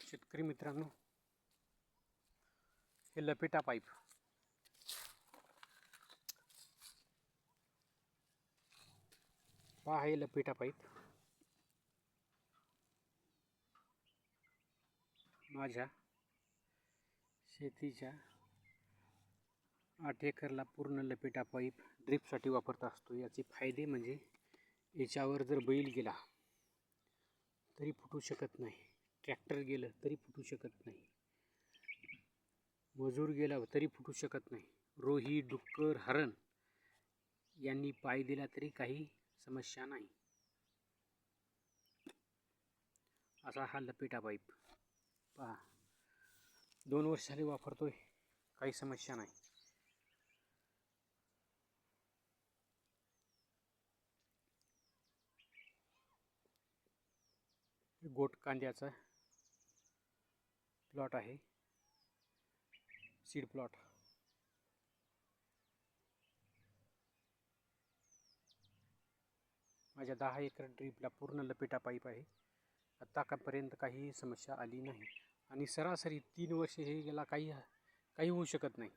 शेतकरी मित्रांनो, हे लपेटा पाईप पहा. हे लपेटा पाईप माझ्या शेतीच्या 8 एकरला पूर्ण लपेटा पाईप ड्रिपसाठी वापरत असतो. याचे फायदे म्हणजे याच्यावर जर बैल गेला तरी फुटू शकत नाही, ट्रॅक्टर गेलं तरी फुटू शकत नाही, मजूर गेला तरी फुटू शकत नाही, रोही, डुक्कर, हरण यांनी पाय दिला तरी काही समस्या नाही. असा हा लपेटा पाईप पहा. 2 वर्ष झाले वापरतोय, काही समस्या नाही. गोट कांद्याचा प्लॉट आहे, सीड प्लॉट. माझ्या 10 एकर ड्रीपला पूर्ण लपेटा पाईप आहे. आतापर्यंत काही समस्या आली नाही आणि सरासरी 3 वर्षे हे गेला काही होऊ शकत नाही.